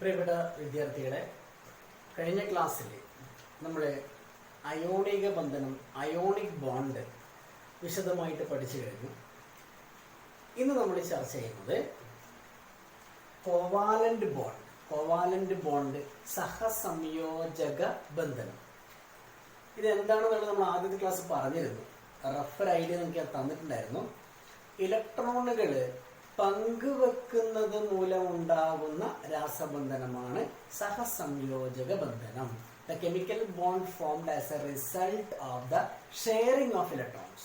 പ്രിയപ്പെട്ട വിദ്യാർത്ഥികളെ, കഴിഞ്ഞ ക്ലാസ്സിൽ നമ്മൾ അയോണിക ബന്ധനം, അയോണിക് ബോണ്ട് വിശദമായിട്ട് പഠിച്ചു കഴിഞ്ഞു. ഇന്ന് നമ്മൾ ചർച്ച ചെയ്യുന്നത് കോവാലന്റ് ബോണ്ട് സഹസംയോജക ബന്ധനം. ഇതെന്താണെന്നുള്ളത് നമ്മൾ ആദ്യത്തെ ക്ലാസ് പറഞ്ഞിരുന്നു. റഫ് ഐഡിയ നമുക്ക് തന്നിട്ടുണ്ടായിരുന്നു. ഇലക്ട്രോണുകൾ പങ്കുവെക്കുന്നത് മൂലമുണ്ടാകുന്ന രാസബന്ധനമാണ് സഹസംയോജക ബന്ധനം. The chemical bond formed as a result of the sharing of electrons.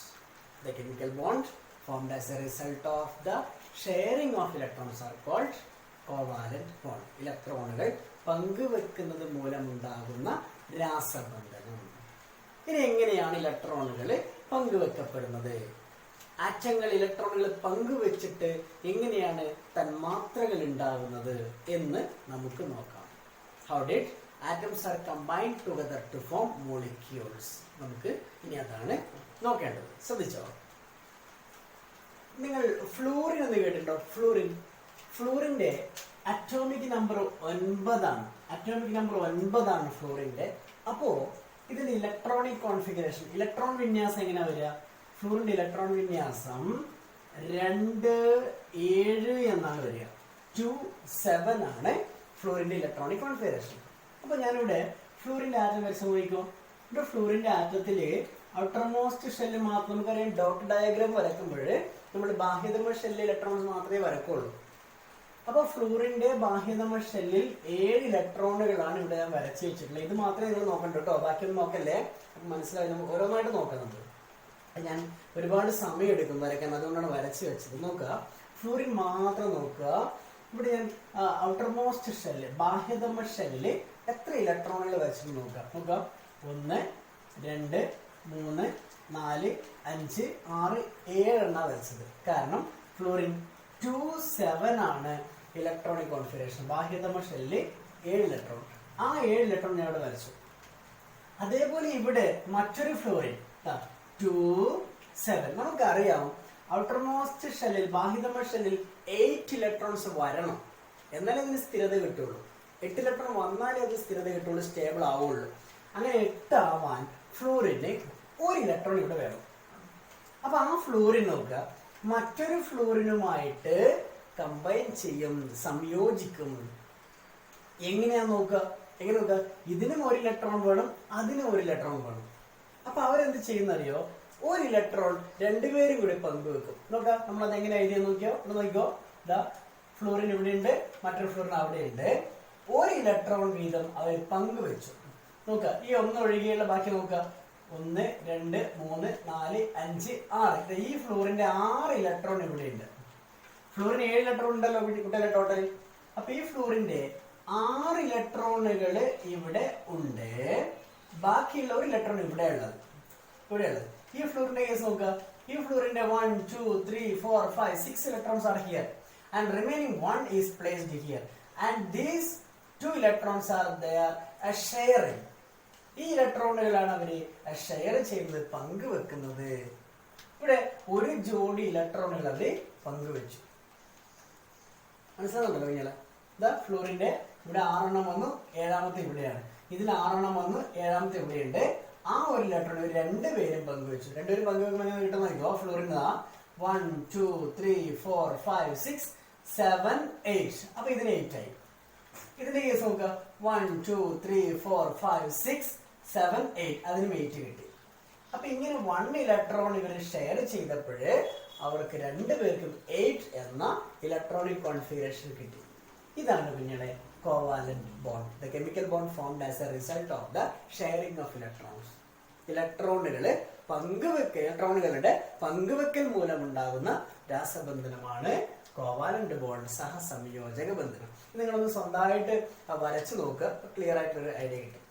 The chemical bond formed as a result of the sharing of electrons are called covalent bond. ഇലക്ട്രോണുകൾ പങ്കുവെക്കുന്നത് മൂലമുണ്ടാകുന്ന രാസബന്ധനം. ഇനി എങ്ങനെയാണ് ഇലക്ട്രോണുകൾ പങ്കുവെക്കപ്പെടുന്നത്? ആറ്റങ്ങൾ ഇലക്ട്രോണുകൾ പങ്കുവെച്ചിട്ട് എങ്ങനെയാണ് തന്മാത്രകൾ ഉണ്ടാകുന്നത് എന്ന് നമുക്ക് നോക്കാം. How did atoms are combined together to form molecules? നമുക്ക് ഇനി അതാണ് നോക്കേണ്ടത്. ശ്രദ്ധിച്ചോ? നിങ്ങൾ ഫ്ലൂറിൻ എന്ന് കേട്ടിട്ടുണ്ടോ? ഫ്ലൂറിന്റെ അറ്റോമിക് നമ്പർ 9 ആണ് ഫ്ലൂറിന്റെ. അപ്പോ ഇതിന്റെ ഇലക്ട്രോണിക് കോൺഫിഗറേഷൻ, ഇലക്ട്രോൺ വിന്യാസം എങ്ങനെയാ വരിക? ഫ്ലൂറിന്റെ ഇലക്ട്രോൺ വിന്യാസം 2 എന്നാണ് വരിക. 2 ആണ് ഫ്ലൂറിന്റെ ഇലക്ട്രോണിക് കോൺഫിഗറേഷൻ. അപ്പൊ ഞാനിവിടെ ഫ്ലൂറിന്റെ ആറ്റം വരച്ച് നോക്കിക്കോ. ഇവിടെ ഫ്ലൂറിന്റെ ആറ്റത്തില് ഔട്ടർമോസ്റ്റ് ഷെല്ല് മാത്രം, നമുക്കറിയാം ഡോട്ട് ഡയഗ്രാം വരക്കുമ്പോൾ നമ്മൾ ബാഹ്യതമ ഷെല്ല് ഇലക്ട്രോൺസ് മാത്രമേ വരക്കുള്ളൂ. അപ്പൊ ഫ്ലൂറിന്റെ ബാഹ്യതമ ഷെല്ലിൽ 7 ഇലക്ട്രോണുകളാണ് ഇവിടെ ഞാൻ വരച്ച് വെച്ചിട്ടുള്ളത്. ഇത് മാത്രമേ നിങ്ങൾ നോക്കണ്ട കേട്ടോ, ബാക്കിയൊന്നും നോക്കല്ലേ. മനസ്സിലായി? നമുക്ക് ഓരോന്നായിട്ട് നോക്കാം. നമ്മൾ ഞാൻ ഒരുപാട് സമയം എടുക്കും വരയ്ക്കാൻ, അതുകൊണ്ടാണ് വരച്ച് വെച്ചത്. നോക്കുക, ഫ്ലൂറിൻ മാത്രം നോക്കുക. ഇവിടെ ഞാൻ ഔട്ടർമോസ്റ്റ് ഷെല്ല്, ബാഹ്യതമ ഷെല്ലില് എത്ര ഇലക്ട്രോണുകൾ വരച്ചിട്ട് നോക്കുക. 1 2 3 4 5 6 7 എണ്ണ വരച്ചത്. കാരണം ഫ്ലൂറിൻ 2 ആണ് ഇലക്ട്രോണിക് കോൺഫിഗറേഷൻ. ബാഹ്യതമ ഷെല്ലില് 7 ഇലക്ട്രോൺ. ആ 7 ഇലക്ട്രോൺ ഞാൻ ഇവിടെ വരച്ചു. അതേപോലെ ഇവിടെ മറ്റൊരു ഫ്ലൂറിൻ 2 7. നമുക്കറിയാം ഔട്ടർമോസ്റ്റ് ഷെല്ലിൽ, ബാഹ്യതമ ഷെല്ലിൽ 8 ഇലക്ട്രോൺസ് വരണം, എന്നാലേ അതിന് സ്ഥിരത കിട്ടുള്ളൂ. 8 ഇലക്ട്രോൺ വന്നാലേ അത് സ്ഥിരത കിട്ടുള്ളൂ, സ്റ്റേബിൾ ആവുള്ളൂ. അങ്ങനെ 8 ആവാൻ ഫ്ലൂറിന് 1 ഇലക്ട്രോൺ ഇവിടെ വേണം. അപ്പൊ ആ ഫ്ലൂറിൻ നോക്കുക, മറ്റൊരു ഫ്ലൂറിനുമായിട്ട് കമ്പൈൻ ചെയ്യും, സംയോജിക്കും. എങ്ങനെയാ നോക്കുക? ഇതിനും 1 ഇലക്ട്രോൺ വേണം, അതിനും 1 ഇലക്ട്രോൺ വേണം. അപ്പൊ അവരെന്ത് ചെയ്യുന്നറിയോ? 1 ഇലക്ട്രോൺ രണ്ടുപേരും കൂടി പങ്കുവെക്കും. നോക്കാം, നമ്മളത് എങ്ങനെ എഴുതിയ നോക്കിക്കോ. ഫ്ലൂറിൻ ഇവിടെ ഉണ്ട്, മറ്റൊരു ഫ്ലൂറിൻ അവിടെ ഉണ്ട്. 1 ഇലക്ട്രോൺ വീതം അവർ പങ്കുവെച്ചു. നോക്കുക, ഈ 1 ഒഴികെയുള്ള ബാക്കി നോക്കുക. 1 2 3 4 5 6. ഈ ഫ്ലൂറിന്റെ 6 ഇലക്ട്രോൺ ഇവിടെ ഉണ്ട്. ഫ്ലൂറിന് 7 ഇലക്ട്രോൺ ഉണ്ടല്ലോ കുട്ടികളെ ടോട്ടൽ. അപ്പൊ ഈ ഫ്ലൂറിന്റെ 6 ഇലക്ട്രോണുകൾ ഇവിടെ ഉണ്ട്, ബാക്കിയുള്ള 1 ഇലക്ട്രോൺ ഇവിടെ ഉള്ളത്. ഈ ഫ്ലൂറിന്റെ കേസ് നോക്കുക. ഈ ഫ്ലൂറിന്റെ 1 2 3 4 5 6 electrons are here and remaining 1 is placed here, and these 2 electrons are there as sharing. ഈ ഇലക്ട്രോണുകളാണ് അവര് ഷെയർ ചെയ്യുന്നത്, പങ്കുവെക്കുന്നത്. ഇവിടെ 1 ജോഡി ഇലക്ട്രോണുകൾ അവര് പങ്കുവെച്ചു. മനസ്സിലാകുന്നുണ്ടല്ലോ കുഞ്ഞാല? ഫ്ലൂറിന്റെ ഇവിടെ 6 എണ്ണം വന്നു, 7ാമത്തെ ഇവിടെയാണ്. ഇതിൽ 6 എണ്ണം വന്നു, 7ാമത്തെ ഇവിടെയുണ്ട്. ആ 1 ഇലക്ട്രോൺ രണ്ടുപേരും പങ്കുവെച്ചു. രണ്ടുപേരും പങ്കുവെക്കുമ്പോൾ കിട്ടുന്ന ഫ്ലൂറിൻ 1 2 3 4 5 6 7 8. അപ്പൊ ഇതിന് 8 ആയി. ഇതിന്റെ കേസ് നോക്കുക, 1 2 3 4 5 6 7 8. അതിനും 8 കിട്ടി. അപ്പൊ ഇങ്ങനെ 1 ഇലക്ട്രോൺ ഇവർ ഷെയർ ചെയ്തപ്പോൾ അവർക്ക് രണ്ടുപേർക്കും 8 എന്ന ഇലക്ട്രോണിക് കോൺഫിഗറേഷൻ കിട്ടി. ഇതാണ് കുഞ്ഞുങ്ങളെ covalent bond. The chemical bond formed as A result of the sharing of electrons. ഇലക്ട്രോണുകളുടെ പങ്കുവെക്കൽ മൂലമുണ്ടാകുന്ന രാസബന്ധനമാണ് കോവാലന്റ് ബോണ്ട്, സഹസംയോജക ബന്ധനം. നിങ്ങളൊന്ന് സ്വന്തമായിട്ട് വരച്ചു നോക്കുക, ക്ലിയർ ആയിട്ടൊരു ഐഡിയ കിട്ടും.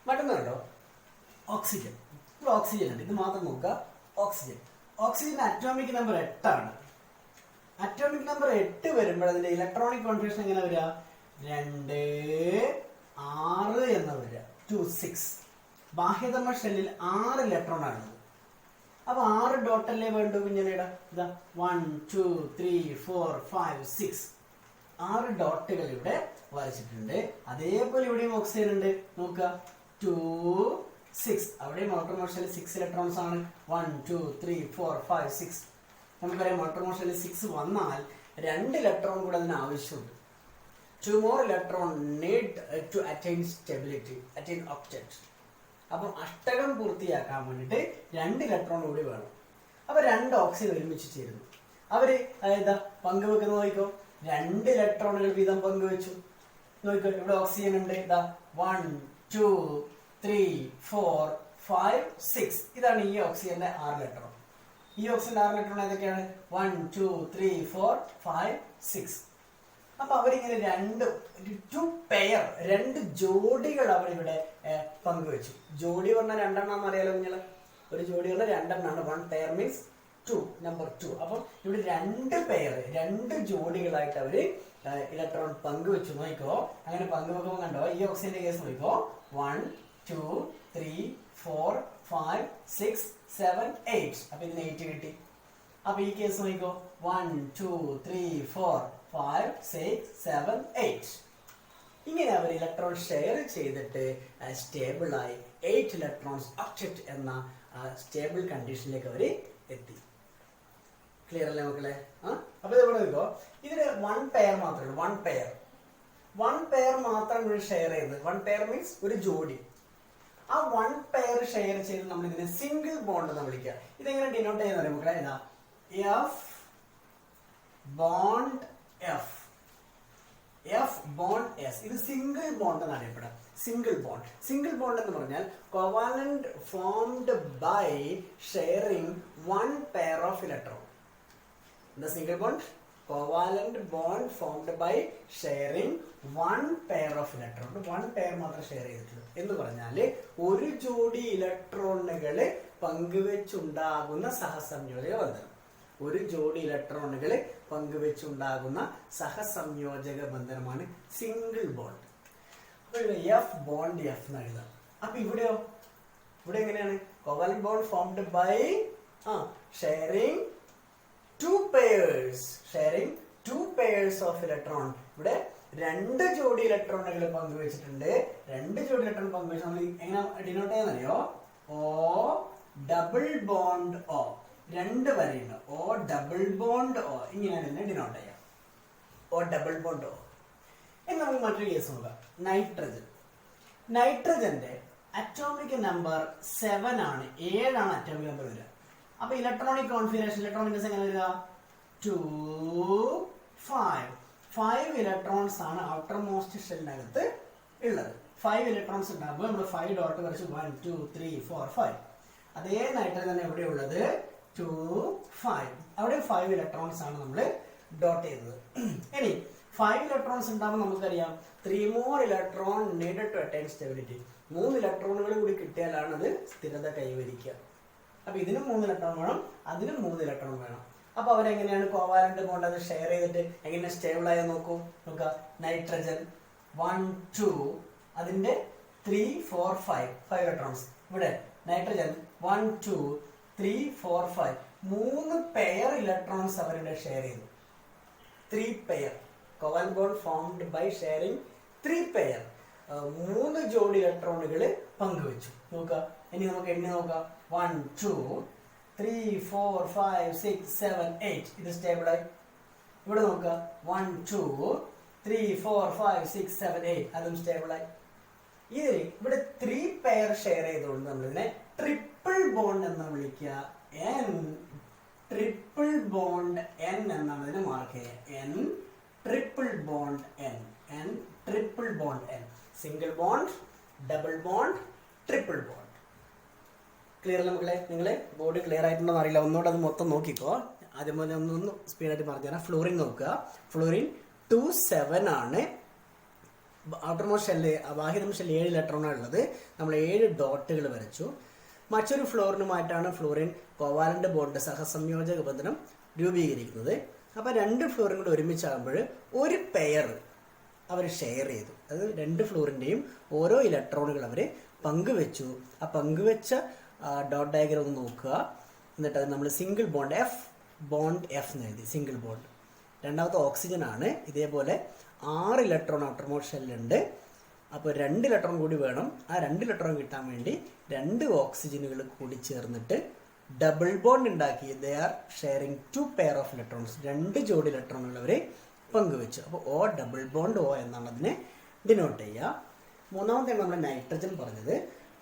മറ്റൊന്നുണ്ടോ? ഓക്സിജൻ. ഇവിടെ ഓക്സിജൻ ഉണ്ട്, ഇത് മാത്രം നോക്കുക. ഓക്സിജൻ അറ്റോമിക് നമ്പർ 8 ആണ്. അറ്റോമിക് നമ്പർ 8 വരുമ്പോൾ അതിന്റെ ഇലക്ട്രോണിക് കോൺഫിഗറേഷൻ എങ്ങനെ വരിക? 2 6 എന്ന് വരിക. 2 6. ബാഹ്യതമ ഷെല്ലിൽ 6 ഇലക്ട്രോൺ ആണ്. അപ്പൊ 6 ഡോട്ടല്ലേ വേണ്ടു കുഞ്ഞിനെടാ. 1 2 3 4 5 6. 6 ഡോട്ടുകൾ ഇവിടെ വരച്ചിട്ടുണ്ട്. അതേപോലെ ഇവിടെയും ഓക്സിജൻ ഉണ്ട്. നോക്കുക 2 6, അവിടെ മോട്ടോർ മോഷനിൽ 6 ഇലക്ട്രോൺസ് ആണ്. 1 2 3 4 5 6. നമുക്കറിയാം മോട്ടോർ മോഷനിൽ 6 വന്നാൽ 2 ഇലക്ട്രോൺ കൂടെ അതിന് ആവശ്യമുണ്ട്. 2 more electron need to attain stability, attain octet. അപ്പം അഷ്ടകം പൂർത്തിയാക്കാൻ വേണ്ടിയിട്ട് 2 ഇലക്ട്രോൺ കൂടി വേണം. അപ്പൊ 2 ഓക്സിജൻ ഒരുമിച്ച് ചേരുന്നു. അവര് അതായത് പങ്കുവെക്കുന്ന നോക്കിക്കോ, 2 ഇലക്ട്രോണുകൾ വീതം പങ്കുവെച്ചു. നോക്കിക്കോ, ഇവിടെ ഓക്സിജൻ ഉണ്ട്. ഇതാ 1 2 3 4 5 6. ഇതാണ് ഈ ഓക്സിജന്റെ 6 ഇലക്ട്രോൺ. ഈ ഓക്സിജന്റെ 6 ഇലക്ട്രോൺ ഏതൊക്കെയാണ്? 1 2 3 4 5 6. അപ്പൊ അവരിങ്ങനെ 2 പെയർ, 2 ജോഡികൾ അവരിവിടെ പങ്കുവെച്ചു. ജോഡി പറഞ്ഞാൽ 2 എണ്ണം അറിയാലോ നിങ്ങള്. ഒരു ജോഡി പറഞ്ഞാൽ 2 എണ്ണമാണ്. 1 പെയർ മീൻസ് 2, നമ്പർ 2. അപ്പം ഇവിടെ 2 പെയർ, 2 ജോഡികളായിട്ട് അവര് ഇലക്ട്രോൺ പങ്കുവെച്ചു. നോക്കിക്കോ, അങ്ങനെ പങ്കുവെക്കുമ്പോൾ കണ്ടോ, ഈ ഓക്സിജന്റെ കേസ് നോക്കിക്കോ, 1 2 3 4 5 6 7 8. അപ്പൊ ഇതിന് 8 കിട്ടി. അപ്പൊ ഈ കേസ് നോക്കിക്കോ, 1 2 3 4 5 6 7 8. ഇങ്ങനെ അവർ ഇലക്ട്രോൺ ഷെയർ ചെയ്തിട്ട് സ്റ്റേബിളായി 8 ഇലക്ട്രോൺസ് ഒക്ടറ്റ് എന്ന സ്റ്റേബിൾ കണ്ടീഷനിലേക്ക് അവർ എത്തി. ക്ലിയർ അല്ലേ മക്കളെ? അപ്പൊ ഇവിടെ നോക്കോ, ഇതിന് 1 പെയർ മാത്രമേ ഉള്ളൂ. 1 പെയർ മാത്രം ഇവിടെ ഷെയർ ചെയ്ത്, 1 പെയർ മീൻസ് ഒരു ജോഡി. ആ 1 പെയർ ഷെയർ ചെയ്ത് നമ്മൾ ഇതിനെ സിംഗിൾ ബോണ്ട് എന്ന് വിളിക്കുക. ഇതെങ്ങനെ ഡിനോട്ട് ചെയ്യുന്ന മക്കളെ? ഇതാ F bond F, F bond S. ഇത് സിംഗിൾ ബോണ്ട് എന്ന് അറിയപ്പെടുക. സിംഗിൾ ബോണ്ട് എന്ന് പറഞ്ഞാൽ covalent formed by sharing 1 pair of electron. എന്താ single bond? Covalent bond formed by sharing 1 pair of electron. 1 pair മാത്രം ഷെയർ ചെയ്തിട്ടുള്ളൂ എന്ന് പറഞ്ഞാല് ഒരു ജോഡി ഇലക്ട്രോണുകള് പങ്കുവെച്ചുണ്ടാകുന്ന സഹസംയോജക ബന്ധനം. ഒരു ജോഡി ഇലക്ട്രോണുകൾ പങ്കുവെച്ചുണ്ടാകുന്ന സഹസംയോജക ബന്ധനമാണ് സിംഗിൾ ബോണ്ട്. അപ്പൊ ഇവിടെ എഫ് ബോണ്ട് എഫ് എന്ന് എഴുതാം. അപ്പൊ ഇവിടെയോ, ഇവിടെ എങ്ങനെയാണ്? Covalent bond formed by sharing 2 pairs, sharing 2 pairs of electron. ഇവിടെ 2 ജോഡി ഇലക്ട്രോണുകൾ പങ്കുവെച്ചിട്ടുണ്ട്. 2 ജോഡി ഇലക്ട്രോൺ പങ്കുവെച്ച് നമ്മൾ എങ്ങനെ ഡിനോട്ട് ചെയ്യാന്നറിയോ? ഓ ഡബിൾ ബോണ്ട് ഓ. 2 വരെയുണ്ട്. ഓ ഡബിൾ ബോണ്ട് ഓ. ഇങ്ങനെയാണ് ഇതിനെ ഡിനോട്ട് ചെയ്യാം. ഓ ഡബിൾ ബോണ്ട് ഓ. ഇനി നമുക്ക് മറ്റൊരു കേസ് നോക്കാം. നൈട്രജന്റെ അറ്റോമിക് നമ്പർ 7 ആണ്. 7 ആണ് അറ്റോമിക് നമ്പർ വരിക. അപ്പൊ ഇലക്ട്രോണിക് കോൺഫിഗറേഷൻ, ഇലക്ട്രോണിക് എങ്ങനെ വരിക? 2 5. 5 ഇലക്ട്രോൺസ് ആണ് ഔട്ടർ മോസ്റ്റ് ഷെല്ലിനകത്ത് ഉള്ളത്. 5 ഇലക്ട്രോൺസ് ഉണ്ടാകുമ്പോൾ നമ്മൾ 5 ഡോട്ട് വരച്ച് 1 2 3 4 5. അതേ നൈട്രജൻ എവിടെ ഉള്ളത്? 2 5. അവിടെ 5 ഇലക്ട്രോൺസ് ആണ് നമ്മൾ ഡോട്ട് ചെയ്തത്. ഇനി 5 ഇലക്ട്രോൺസ് ഉണ്ടാകുമ്പോൾ നമുക്കറിയാം 3 more electron needed to attain stability. 3 ഇലക്ട്രോണുകൾ കൂടി കിട്ടിയാലാണ് അത് സ്ഥിരത കൈവരിക്കുക. അപ്പൊ ഇതിനും 3 ഇലക്ട്രോൺ വേണം, അതിനും 3 ഇലക്ട്രോൺ വേണം. അപ്പൊ അവരെങ്ങനെയാണ് കോവാലന്റ് ബോണ്ട് അത് ഷെയർ ചെയ്തിട്ട് എങ്ങനെ സ്റ്റേബിൾ ആയി നോക്കൂ. നോക്കുക, നൈട്രജൻ 1 2, അതിന്റെ 3 4 5 ഇലക്ട്രോൺസ്. ഇവിടെ നൈട്രജൻ 1 2 3 4 5 3 പെയർ ഇലക്ട്രോൺസ് അവരുടെ ഷെയർ ചെയ്തു. 3 pair. Covalent bond formed by sharing 3 pair. 3 ജോഡി ഇലക്ട്രോണുകൾ പങ്കുവെച്ചു. നോക്കുക, ഇനി നമുക്ക് എണ്ണി നോക്കാം. 1 2 3 4 5 6 7 8. ഇത് സ്റ്റേബിളായി. ഇവിടെ നോക്കുക, 1 2 3 4 5 6 7 8. അതും സ്റ്റേബിളായി. ഇതിൽ ഇവിടെ 3 പെയർ ഷെയർ ചെയ്തുകൊണ്ട് നമ്മളിതിനെ ട്രിപ്പിൾ ബോണ്ട് എന്ന് വിളിക്കുക. ട്രിപ്പിൾ ബോണ്ട് എൻ എന്നാണ് ഇതിനെ മാർക്ക് ചെയ്യുക. N triple bond N. N triple bond N. Single bond, double bond, triple bond. Clear അല്ല മക്കളെ? നിങ്ങളെ ബോർഡ് ക്ലിയർ ആയിട്ടുണ്ടോ അറിയില്ല. ഒന്നുകൂടെ അത് മൊത്തം നോക്കിക്കോ. ആദ്യം പോലെ ഒന്ന് സ്പീഡായിട്ട് പറഞ്ഞുതരാം. ഫ്ലോറിൻ നോക്കുക. ഫ്ലോറിൻ 2 7 ആണ്. ഔട്ടർ മോസ്റ്റ് ഷെല്ല്, ബാഹ്യതമ ഷെല്ല് 7 ഇലക്ട്രോണാണ് ഉള്ളത്. നമ്മൾ 7 ഡോട്ടുകൾ വരച്ചു. മറ്റൊരു ഫ്ലോറിനുമായിട്ടാണ് ഫ്ലോറിൻ കോവാലന്റ് ബോണ്ട് സഹസംയോജക ബന്ധനം രൂപീകരിക്കുന്നത്. അപ്പോൾ 2 ഫ്ലോറിൻ കൂടെ ഒരുമിച്ചാകുമ്പോൾ ഒരു പെയർ അവർ ഷെയർ ചെയ്തു. അത് 2 ഫ്ലോറിൻ്റെയും ഓരോ ഇലക്ട്രോണുകൾ അവർ പങ്കുവെച്ചു. ആ പങ്കുവെച്ച ഡോട്ട് ഡയഗ്രം ഒന്ന് നോക്കുക. എന്നിട്ട് അത് നമ്മൾ single bond F bond F എന്ന് എഴുതി. Single bond. രണ്ടാമത്തെ ഓക്സിജൻ ആണ്. ഇതേപോലെ 6 ഇലക്ട്രോൺ ഔട്ടർമോസ്റ്റ് ഷെല്ലുണ്ട്. അപ്പോൾ 2 ഇലക്ട്രോൺ കൂടി വേണം. ആ 2 ഇലക്ട്രോൺ കിട്ടാൻ വേണ്ടി 2 ഓക്സിജനുകൾ കൂടി ചേർന്നിട്ട് ഡബിൾ ബോണ്ട് ഉണ്ടാക്കി. They are sharing 2 pair of electrons. 2 ജോഡി ഇലക്ട്രോണുകൾ അവർ പങ്കുവെച്ചു. അപ്പോൾ O ഡബിൾ ബോണ്ട് O എന്നാണ് അതിനെ ഡിനോട്ട് ചെയ്യുക. മൂന്നാമത്തെയാണ് നമ്മൾ നൈട്രജൻ പറഞ്ഞത്.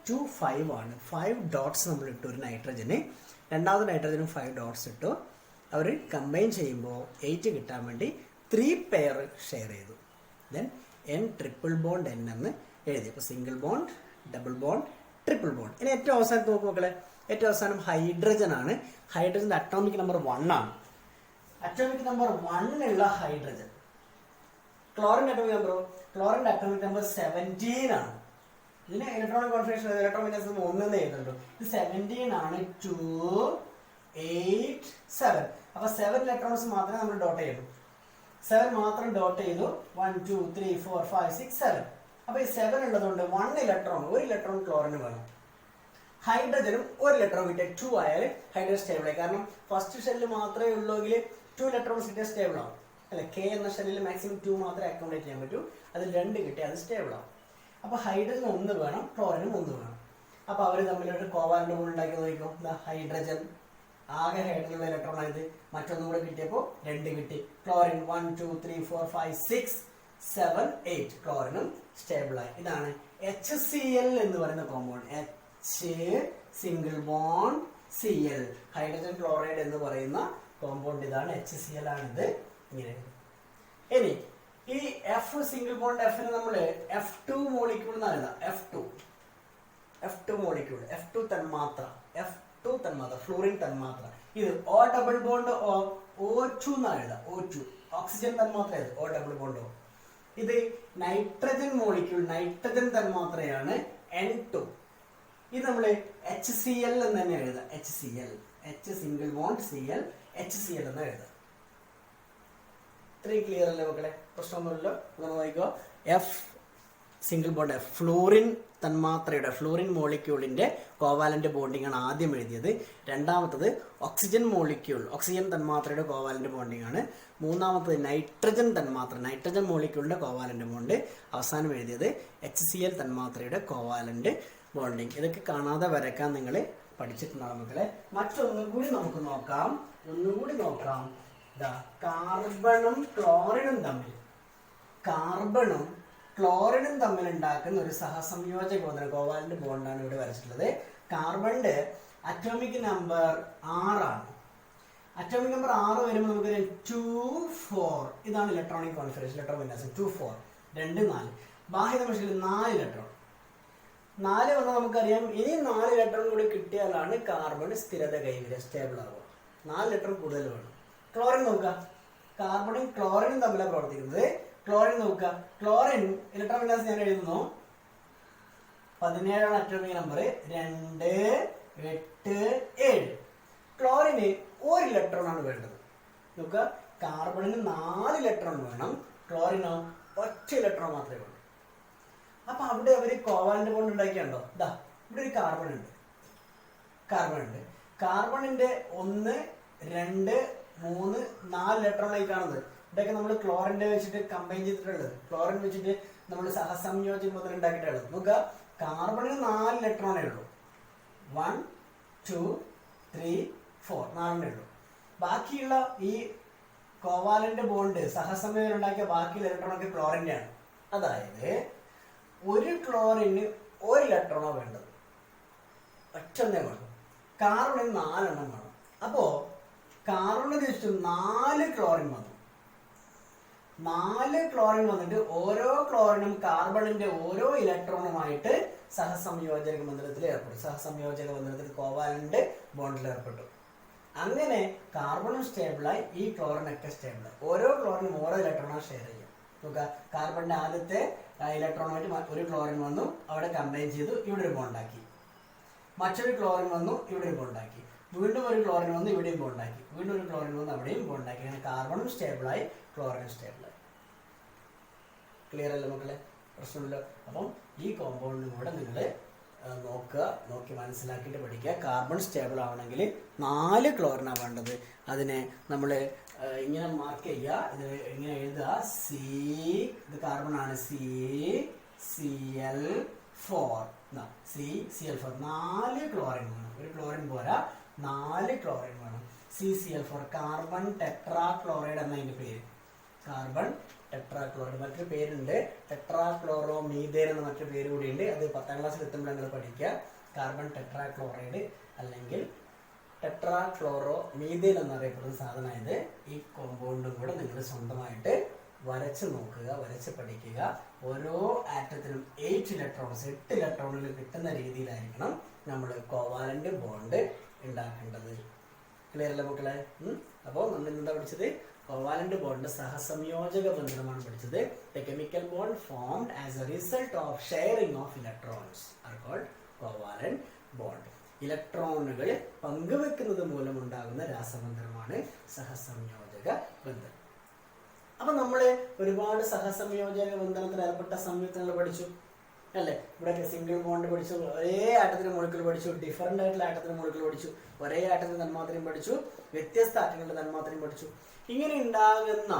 2 5 ആണ്. 5 ഡോട്ട്സ് നമ്മൾ ഇട്ടു ഒരു നൈട്രജന്. രണ്ടാമത് നൈട്രജനും 5 ഡോട്ട്സ് ഇട്ടു. അവർ കമ്പൈൻ ചെയ്യുമ്പോൾ 8 കിട്ടാൻ വേണ്ടി 3 പെയർ ഷെയർ ചെയ്തു. Then N triple bond N എന്ന് എഴുതി. അപ്പോൾ single bond, double bond, triple bond. ഇനി ഏറ്റവും അവസാനത്ത് നോക്കും മക്കളെ. ഏറ്റവും അവസാനം ഹൈഡ്രജൻ ആണ്. ഹൈഡ്രജൻ്റെ അറ്റോമിക് നമ്പർ 1 ആണ്. അറ്റോമിക് നമ്പർ 1 ഉള്ള ഹൈഡ്രജൻ. ക്ലോറിൻ്റെ അറ്റോമിക് നമ്പറോ? ക്ലോറിൻ്റെ അറ്റോമിക് നമ്പർ 17 ആണ്. ഇതിന് ഇലക്ട്രോണിക് കോൺഫിഗറേഷൻ ഇലക്ട്രോമിനസ് 1 എന്ന് എഴുതുന്നുണ്ട്. ഇത് 17 ആണ്. 2 8 7. അപ്പൊ 7 ഇലക്ട്രോൺസ് മാത്രമേ നമ്മൾ ഡോട്ട് ചെയ്യൂ. 7 മാത്രം ഡോട്ട് ചെയ്തു. 1 2 3 4 5 6 7. അപ്പൊ ഈ 7 ഉള്ളതുകൊണ്ട് 1 ഇലക്ട്രോൺ ക്ലോറിന് വേണം. ഹൈഡ്രജനും 1 ഇലക്ട്രോൺ കിട്ടിയ 2 ആയാൽ ഹൈഡ്രജൻ സ്റ്റേബിൾ ആയി. കാരണം ഫസ്റ്റ് ഷെല്ല് മാത്രമേ ഉള്ളൂവെങ്കിൽ 2 ഇലക്ട്രോൺസ് കിട്ടിയ സ്റ്റേബിൾ ആവും. അല്ലെ, K എന്ന ഷെല്ലിൽ മാക്സിമം 2 മാത്രമേ അക്കോമഡേറ്റ് ചെയ്യാൻ പറ്റൂ. അതിൽ 2 കിട്ടിയാൽ അത് സ്റ്റേബിൾ ആവും. അപ്പൊ ഹൈഡ്രജൻ 1 വേണം, ക്ലോറിനും 1 വേണം. അപ്പൊ അവർ തമ്മിലൊരു കോവാലന്റ് ബോണ്ട് ഉണ്ടാക്കി നോക്കും. ഹൈഡ്രജൻ ആകെ ഹൈഡ്രജൻ ഇലക്ട്രോൺ ആയത്. മറ്റൊന്നും കൂടെ കിട്ടിയപ്പോൾ 2 കിട്ടി. ക്ലോറിൻ 1 2 3 4 5 6 7 8. ക്ലോറിനും സ്റ്റേബിൾ ആയി. ഇതാണ് HCl എന്ന് പറയുന്ന compound. H single bond Cl, hydrogen chloride എന്ന് പറയുന്ന കോമ്പൗണ്ട്. ഇതാണ് HCl ആണിത്. ഇങ്ങനെ. ഇനി ഈ F സിംഗിൾ ബോണ്ട് F ന് നമ്മൾ F2 മോളിക്യൂൾ എന്നാണ് എഴുതാം. F2 മോളിക്യൂൾ, F2 തന്മാത്ര, F2 തന്മാത്ര, ഫ്ലൂറിൻ തന്മാത്ര. ഇത് O ഡബിൾ ബോണ്ട് O2 എന്നാണ് എഴുതാം. O2 ഓക്സിജൻ തന്മാത്ര. O double bond O. ഇത് നൈട്രജൻ മോളിക്യൂൾ, നൈട്രജൻ തന്മാത്രയാണ് N2. ഇത് നമ്മൾ HCl എന്ന് തന്നെ എഴുതാം. HCl, H single bond Cl, HCl എന്ന് എഴുതാം. ഇത്രയും ക്ലിയർ അല്ലേ മക്കളെ? പ്രശ്നമൊന്നുമില്ലല്ലോ. നമ്മൾ നോക്കിക്കോ. F single bond F fluorine തന്മാത്രയുടെ, ഫ്ലൂറിൻ മോളിക്യൂളിന്റെ കോവാലന്റ് ബോണ്ടിങ് ആണ് ആദ്യം എഴുതിയത്. രണ്ടാമത്തത് ഓക്സിജൻ മോളിക്യൂൾ, ഓക്സിജൻ തന്മാത്രയുടെ കോവാലന്റ് ബോണ്ടിങ് ആണ്. മൂന്നാമത്തത് നൈട്രജൻ തന്മാത്ര, നൈട്രജൻ മോളിക്യൂളിന്റെ കോവാലന്റ് ബോണ്ട്. അവസാനം എഴുതിയത് HCl തന്മാത്രയുടെ കോവാലന്റ് ബോണ്ടിങ്. ഇതൊക്കെ കാണാതെ വരയ്ക്കാൻ നിങ്ങൾ പഠിച്ചിട്ടുണ്ടാകും മക്കളെ. മറ്റൊന്നും കൂടി നമുക്ക് നോക്കാം. കാർബണും ക്ലോറിനും തമ്മിൽ, കാർബണും ക്ലോറിനും തമ്മിൽ ഉണ്ടാക്കുന്ന ഒരു സഹസംയോജക ബോധന കോവാലന്റ് ബോണ്ടാണ് ഇവിടെ വരച്ചിട്ടുള്ളത്. കാർബണിന്റെ അറ്റോമിക് നമ്പർ 6 ആണ്. അറ്റോമിക് നമ്പർ 6 വരുമ്പോൾ നമുക്ക് 2 4. ഇതാണ് ഇലക്ട്രോണിക് കോൺഫിഗറേഷൻ, ഇലക്ട്രോൺ വിന്യാസം 2 4 2 4. ബാഹ്യ കക്ഷത്തിൽ 4 ഇലക്ട്രോൺ. 4 വന്നാൽ നമുക്കറിയാം ഇനി 4 ഇലക്ട്രോൺ കൂടി കിട്ടിയാലാണ് കാർബൺ സ്ഥിരത കൈവരിക, സ്റ്റേബിൾ ആവുക. 4 ഇലക്ട്രോൺ കൂടുതൽ വേണം. ക്ലോറിൻ നോക്കുക. കാർബണും ക്ലോറിനും തമ്മിലാണ് പ്രവർത്തിക്കുന്നത്. ക്ലോറിൻ നോക്കുക. ക്ലോറിൻ ഇലക്ട്രോൺ വിന്യാസം ഞാൻ എഴുതുന്നു. 17 അറ്റോമിക് നമ്പർ 2 8 7. ക്ലോറിന് 1 ഇലക്ട്രോൺ ആണ് വേണ്ടത്. നോക്കുക, കാർബണിന് 4 ഇലക്ട്രോൺ വേണം, ക്ലോറിനോ 1 ഇലക്ട്രോൺ മാത്രമേ വേണ്ടൂ. അപ്പൊ അവിടെ അവർ കോവാലന്റ് ബോണ്ട് ഉണ്ടാക്കിയുണ്ടോ? ഇതാ ഇവിടെ ഒരു കാർബൺ ഉണ്ട്. കാർബണിന്റെ 1 2 3 4 ഇലക്ട്രോൺ ആയി കാണുന്നത്. ഇതൊക്കെ നമ്മൾ ക്ലോറിന്റെ വെച്ചിട്ട് കമ്പൈൻ ചെയ്തിട്ടുള്ളത്, ക്ലോറിൻ വെച്ചിട്ട് നമ്മൾ സഹസംയോജക ബോധന ഉണ്ടാക്കിയിട്ടുള്ളത്. നോക്കുക, കാർബണിന് 4 ഇലക്ട്രോണേ ഉള്ളൂ. 1 2 3 4 4 ഉള്ളൂ. ബാക്കിയുള്ള ഈ കോവാലന്റ് ബോണ്ട് സഹസംയോജനം ഉണ്ടാക്കിയ ബാക്കിയുള്ള ഇലക്ട്രോൺ ഒക്കെ ക്ലോറിന്റെ ആണ്. അതായത് ഒരു ക്ലോറിന് 1 ഇലക്ട്രോണോ വേണ്ടത്, ഒറ്റൊന്നേ വേണം. കാർബണിന് 4 എണ്ണം വേണം. അപ്പോ കാർബണിന് വെച്ചിട്ട് 4 ക്ലോറിൻ വന്നു. 4 ക്ലോറിൻ വന്നിട്ട് ഓരോ ക്ലോറിനും കാർബണിന്റെ ഓരോ ഇലക്ട്രോണുമായിട്ട് സഹസംയോജക ബന്ധനത്തിൽ ഏർപ്പെട്ടു. സഹസംയോജക ബന്ധനത്തിൽ കോവാലന്റ് ബോണ്ടിൽ ഏർപ്പെട്ടു. അങ്ങനെ കാർബണും സ്റ്റേബിളായി, ഈ ക്ലോറിനൊക്കെ സ്റ്റേബിളായി. ഓരോ ക്ലോറിനും ഓരോ ഇലക്ട്രോണാണ് ഷെയർ ചെയ്യുക. നോക്കുക, കാർബണിന്റെ ആദ്യത്തെ ഇലക്ട്രോണുമായിട്ട് ഒരു ക്ലോറിൻ വന്നു, അവിടെ കമ്പൈൻ ചെയ്തു, ഇവിടെ ഒരു ബോണ്ടാക്കി. മറ്റൊരു ക്ലോറിൻ വന്നു, ഇവിടെ ഒരു ബോണ്ടാക്കി. വീണ്ടും ഒരു ക്ലോറിൻ വന്ന് ഇവിടെയും ബോണ്ടാക്കി. വീണ്ടും ഒരു ക്ലോറിൻ വന്ന് അവിടെയും ബോണ്ടാക്കി. അങ്ങനെ കാർബണും സ്റ്റേബിളായി, ക്ലോറിനും സ്റ്റേബിളായി. ക്ലിയർ അല്ലേ മക്കളെ? പ്രശ്നമില്ല. അപ്പം ഈ കോമ്പൗണ്ടിനും കൂടെ നിങ്ങൾ നോക്കുക, നോക്കി മനസ്സിലാക്കിയിട്ട് പഠിക്കുക. കാർബൺ സ്റ്റേബിൾ ആവണമെങ്കിൽ 4 ക്ലോറിനാണ് വേണ്ടത്. അതിനെ നമ്മൾ ഇങ്ങനെ മാർക്ക് ചെയ്യുക. ഇത് ഇങ്ങനെ എഴുതുക, സി, ഇത് കാർബൺ ആണ്, CCl4, CCl4, 4 ക്ലോറിൻ വേണം. ഒരു ക്ലോറിൻ പോരാ, 4 ക്ലോറിൻ വേണം. CCl4 കാർബൺ ടെട്രാക്ലോറൈഡ് എന്നതിന്റെ പേര്. കാർബൺ ടെട്രാക്ലോറൈഡ്, മറ്റൊരു പേരുണ്ട് ടെട്രാക്ലോറോ മീഥേൻ എന്ന മറ്റൊരു പേര് കൂടിയുണ്ട്. അത് 10ാം ക്ലാസ്സിൽ എത്തുമ്പോൾ നിങ്ങൾ പഠിക്കുക. കാർബൺ ടെട്രാക്ലോറൈഡ് അല്ലെങ്കിൽ ടെട്രാക്ലോറോ മീഥേൻ എന്നറിയപ്പെടുന്ന സാധനമായത്. ഈ കോമ്പൗണ്ടും കൂടെ നിങ്ങൾ സ്വന്തമായിട്ട് വരച്ച് നോക്കുക, വരച്ച് പഠിക്കുക. ഓരോ ആറ്റത്തിനും 8 ഇലക്ട്രോണുകൾ കിട്ടുന്ന രീതിയിലായിരിക്കണം നമ്മൾ കോവാലന്റ് ബോണ്ട് ഉണ്ടാക്കേണ്ടത്. ക്ലിയർ അല്ലേ മക്കളെ? അപ്പോൾ നമ്മൾ എന്താ പഠിച്ചത്? കോവാലന്റ് ബോണ്ട് സഹസംയോജക ബന്ധനമാണ് പഠിച്ചത്. The chemical bond formed as a result of sharing of electrons are called covalent bond. ഇലക്ട്രോണുകൾ പങ്കുവെക്കുന്നത് മൂലമുണ്ടാകുന്ന രാസബന്ധനമാണ് സഹസംയോജക ബന്ധനം. അപ്പൊ നമ്മൾ ഒരുപാട് സഹസംയോജക ബന്ധനത്തിൽ ഏർപ്പെട്ട സംയുക്തങ്ങൾ പഠിച്ചു അല്ലേ? ഇവിടെ സിംഗിൾ ബോണ്ട് പഠിച്ചു, ഒരേ ആറ്റത്തിന് മോളിക്യൂൾ പഠിച്ചു, ഡിഫറൻ്റ് ആയിട്ടുള്ള ആറ്റത്തിന് മോളിക്യൂൾ പഠിച്ചു, ഒരേ ആറ്റത്തിന് തന്മാത്രയും പഠിച്ചു, വ്യത്യസ്ത ആറ്റങ്ങളുടെ തന്മാത്രയും പഠിച്ചു. ഇങ്ങനെ ഉണ്ടാകുന്ന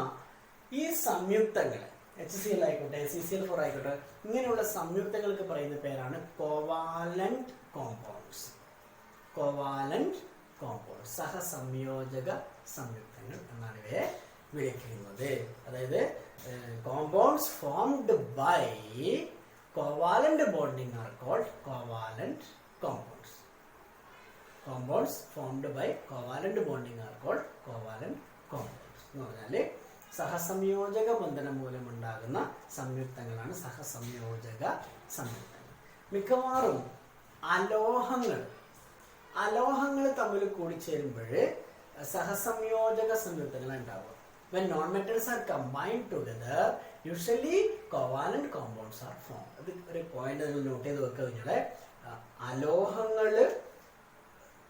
ഈ സംയുക്തങ്ങൾ HCl ആയിക്കോട്ടെ, CCl4 ആയിക്കോട്ടെ, ഇങ്ങനെയുള്ള സംയുക്തങ്ങൾക്ക് പറയുന്ന പേരാണ് കോവാലന്റ് കോമ്പൗണ്ട്സ്. കോവാലന്റ് കോമ്പൗണ്ട്സ്, സഹസംയോജക സംയുക്തങ്ങൾ എന്നാണ് ഇവയെ വിളിക്കുന്നത്. അതായത് compounds formed by covalent bonding are called covalent compounds. Compounds formed by covalent bonding are called covalent compounds. എന്ന് പറഞ്ഞാൽ സഹസംയോജക ബന്ധനം മൂലമുണ്ടാകുന്ന സംയുക്തങ്ങളാണ് സഹസംയോജക സംയുക്തങ്ങൾ. മിക്കവാറും അലോഹങ്ങൾ തമ്മിൽ കൂടിച്ചേരുമ്പോൾ സഹസംയോജക സംയുക്തങ്ങൾ ഉണ്ടാവുക. When non-metals are combined together, usually covalent compounds are formed. അത് ഒരു പോയിന്റ് നിങ്ങൾ നോട്ട് ചെയ്ത് വെക്കുക. നിങ്ങളെ അലോഹങ്ങൾ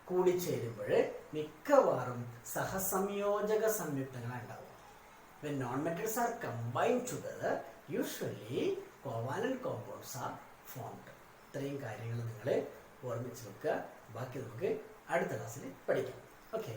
കൂടിച്ചേരുമ്പോൾ മിക്കവാറും സഹസംയോജക സംയുക്തങ്ങളാണ് ഉണ്ടാവുക. When non-metals are combined together, usually covalent compounds are formed. ഇത്രയും കാര്യങ്ങൾ നിങ്ങൾ ഓർമ്മിച്ച് വെക്കുക. ബാക്കി നമുക്ക് അടുത്ത ക്ലാസ്സിൽ പഠിക്കാം. ഓക്കെ.